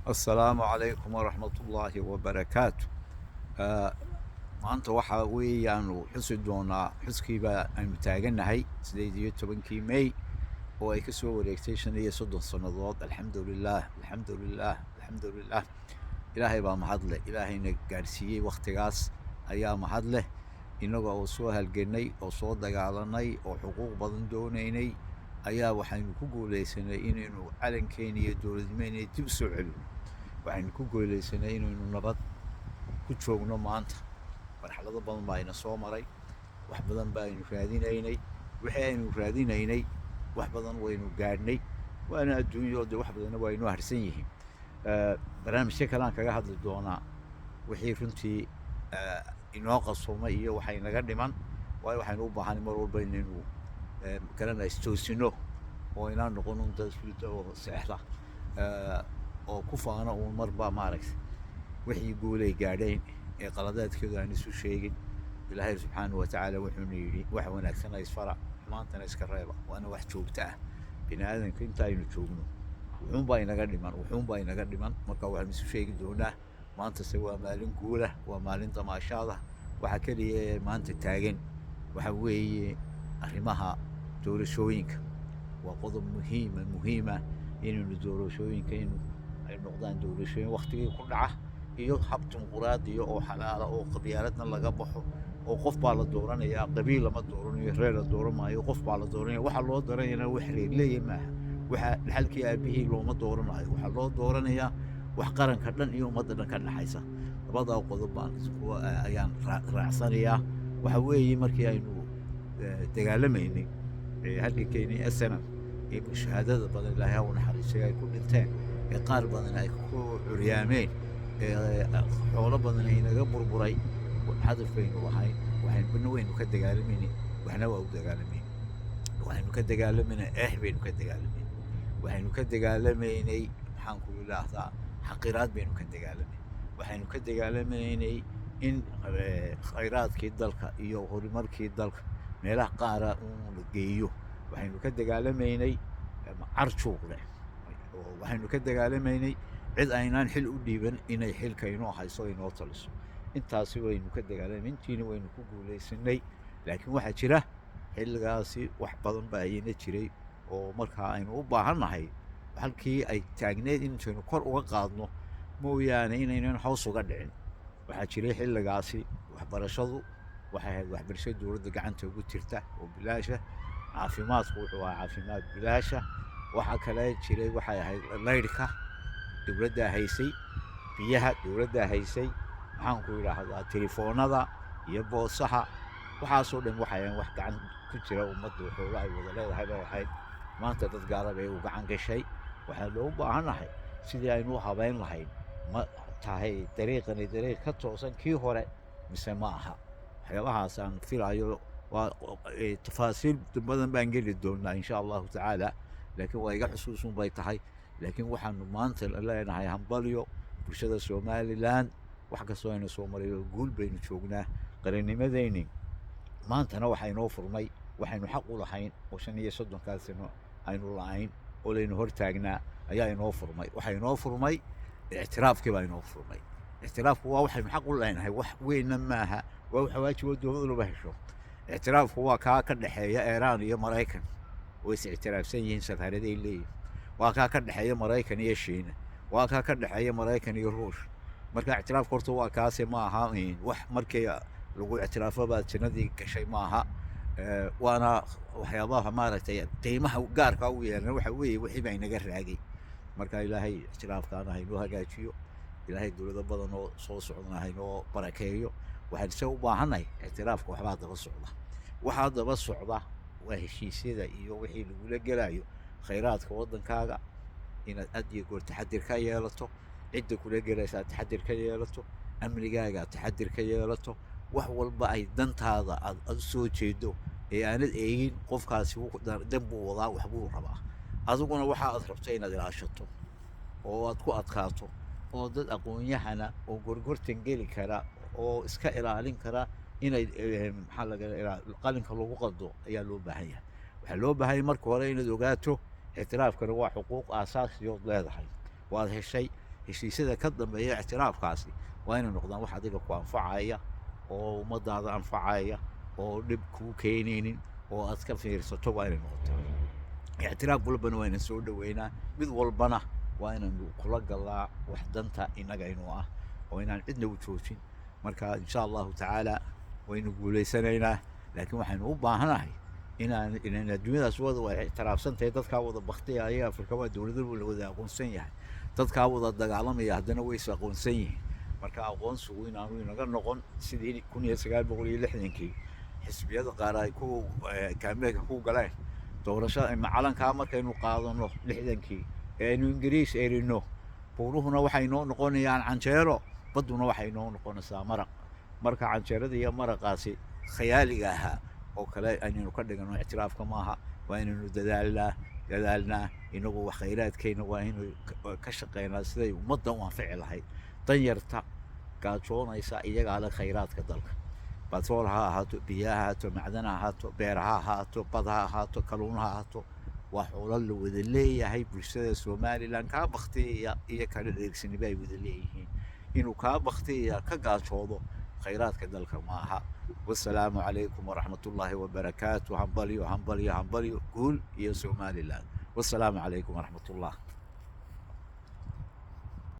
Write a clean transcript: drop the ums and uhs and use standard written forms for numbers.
السلام عليكم ورحمة الله وبركاته. آه، maanta waxa weeyaanu xusi doonaa xuskiiba aynu taagannahay 18 May oo ay ka soo wareegtay 35 sannadood. alxamdulilaah alxamdulilaah alxamdulilaah, ilaahay baa mahad leh. ilaahayna gaadhsiiyey wakhtigaas ayaa mahad leh. innaga oo soo halgannay oo soo dagaalanay oo xuquuq badan doonaynay ayaa waxaynu ku guulaysanay inaynu calankeena iyo dowladnimeena dib u soo celino. waxaynu ku guulaysanay inaynu nabad ku joogno maanta. marxalado badan baa ina soo maray, wax badan baa aynu raadinaynay. wixii aynu raadinaynay wax badan waynu gaadhnay, waana adduunyo de wax badanna waa inoo harsan yihiin. barnaamijyo kalean kaga hadli doonaa wixii runtii inoo qasumay iyo waxay naga dhiman, waayo waxaynu u baahanay mar walba inaynu garana istoosino oo inaan noqon un dad fulida oo seexda oo ku faana uun marba maaragtay wixii guulay gaadheen ee qaladaadkeedu aan isu sheegin. ilaahay subxaanahu watacaala wuxuuna yidhi wax wanaagsana isfara, xumaantana iska reeba, waana wax joogta ah. bini aadanka inta aynu joogno wuxuunbaa inaga dhiman, marka waxaanu isu sheegi doonaa. maantase waa maalin guulah, waa maalin damaashaada. waxa keliya ee maanta taagan waxa weeye arrimaha doorashooyinka. waa qodob muhiima inaynu doorashooyinka ay noqdaan doorashooyin wakhtigii ku dhaca iyo hab dimuqraadiya oo xalaala oo qabyaaladna laga baxo. oo qof baa la dooranayaa, qabiil lama dooranayo, reer la dooran maayo, qof baa la dooranaya. waxa loo dooranayana wax reer leeya maaha, waxa dhaxalkii aabihii looma dooranayo. waxaa loo dooranayaa wax qaranka dhan iyo ummadda dhan ka dhaxaysa. labadaa qodob ayaan raacsanayaa. waxa weeye markii aynu dagaalamaynay halgankeennii SNM ee shahaadada badan ilaahay ha u naxariistay ay ku dhinteen, ee qaar badan ay ku curyaameen, xoolo badan ay naga burburay, hadafaynu ahayn. waxaynu waynu ka dagaalamayna, waxna waa u dagaalamayna. waxaynu ka dagaalamayna baynu ka dagaalamayna. waxaynu ka dagaalamaynay maxaan ku idhaahdaa xaqiraad baynu ka dagaalamaynay. waxaynu ka dagaalamaynay in khayraadkii dalka iyo horumarkii dalka meelaha qaara uu la geeyo. waxaynu ka dagaalamaynay carjuuq leh. waxaynu ka dagaalamaynay cid aynaan xil u dhiiban inay xilka inoo hayso inoo taliso. intaasi waynu ka dagaalamay, intiina waynu ku guulaysanay. laakiin waxaa jira xilligaasi wax badan baa ayna jiray oo markaa aynu u baahannahay halkii ay taagneed intaynu kor uga qaadno mooyaane inaynan hoos uga dhicin. waxaa jiray xilligaasi waxbarashadu waxay ahayd waxbarasho dowladda gacanta ugu jirta oo bilaasha. caafimaadku wuxuu ahaa caafimaad bilaasha. waxaa kale jiray waxay ahayd laydhka dowladdaa haysay, biyaha dowladdaa haysay, maxaan ku idhaahdaa telefoonada iyo boosaha. waxaasoo dhan waxay ahayn wax gacan ku jira ummadda waxoola ay wada leedahay bay ahayd. maanta dad gaalaba ay u gacan gashay. waxaa loo baahannahay sidii aynu u habayn lahayn. ma tahay dariiqani dariiq ka toosan kii hore mise ma aha? waxyaabahaas aan filayo waa tafaasiil badan baan geli doonaa insha allahu tacaala, laakiin waa iga xusuusun bay tahay. laakiin waxaanu maanta leenahay hambalyo bulshada somalilan. wax kastoo aynu soo maray oo guul baynu joognaa. qarannimadayni maantana waxaa inoo furmay waxaynu xaq u lahayn oo 35 sano aynu la'ayn oo laynu hor taagnaa ayaa inoo furmay. waxaa inoo furmay ictiraafkii baa inoo furmay. ictiraafku waa waxaynu xaq u leenahay, wax weynna maaha, waa wax waajib oo dowladda looba hesho. ictiraafku waa kaa ka dhexeeya Iiraan iyo Maraykan oo is ictiraafsan yihiin, safaaraday leeyihiin. waa kaa ka dhexeeya Maraykan iyo Shiina, waa kaa ka dhexeeya Maraykan iyo Ruush. marka ictiraafku horta waa kaase ma aha wax markii lagu ictiraafo baad jannadii gashay maaha. waana waxyaabaha maaragtay qiimaha gaarka u yeelan waxa weeye wixii baa inaga raagay. marka ilaahay ictiraafkaana haynoo hagaajiyo, ilaahay dowlado badan oo soo socdana haynoo barakeeyo. waxaan se u baahannahay ictiraafka waxbaa daba socda. waxaa daba socda waa heshiisyada iyo wixii lagula gelayo khayraadka waddankaaga inaad had iyo goor taxadir ka yeelato. cidda kula gelaysaa taxadir ka yeelato, amnigaaga taxadir ka yeelato. wax walba ay dantaada aad u soo jeedo ee aanad eegin qofkaasi dan buu wadaa, wax buu rabaa. adiguna waxa aad rabto inaad ilaashato oo aad ku adkaato oo dad aqoon-yahana oo gorgortan geli kara oo iska ilaalin kara inay qalinka lagu qado ayaa loo baahan yahay. waxaa loo baahan yahay marka hore inaad ogaato ictiraafkana waa xuquuq aasaasiyood leedahay. waad heshay heshiisyada ka dambeeya ictiraafkaasi waa inay noqdaan wax adiga ku anfacaya oo ummadaada anfacaya oo dhib kuu keenaynin oo aad ka fiirsato waa inay noqotaa ictiraaf walbana waa inaan soo dhaweynaa mid walbana waa inaynu kula galaa wax danta innaga inuu ah oo inaan cidna u joojin marka insha allahu tacaala waynu guulaysanaynaa laakiin waxaynu u baahanahay inaan adduunyadaas wada ictiraafsantahay dadkaa wada baktiyaya afrika waa dowladda la wada aqoonsan yahay dadkaa wada dagaalamaya haddana way is aqoonsan yihiin marka aqoonsigu inaanu inaga noqon sidii 1960kii xisbiyada qaar ay ku kaambeynka ku galeen doorashada calankaa markaynu qaadano 60kii ee aynu ingiriis erino buuruhuna waxay noo noqonayaan canjeero badduna waxay noo noqonaysaa maraq marka canjeerada iyo maraqaasi khayaaliga ahaa oo kale aynu ka dhigano ictiraafka maaha waa inaynu dadaalnaa inagu wax khayraadkeena waa inuu ka shaqeynaa siday ummadda u anfici lahayd danyarta gaajoonaysa iyagaa leh khayraadka dalka batrool ha ahaato biyo ha ahaato macdan ha ahaato beer ha ahaato bad ha ahaato kalluun ha ahaato waa xoolo la wada leeyahay bulshada somalilan kaa baktiyaya iyo kala dheegsaniba ay wada leeyihiin inuu kaa baktiyaya ka gaajoodo khayraadka dalka maaha والسلام عليكم ورحمة الله وبركاته همبليو همبليو همبليو قول يا سومالي والسلام عليكم ورحمة الله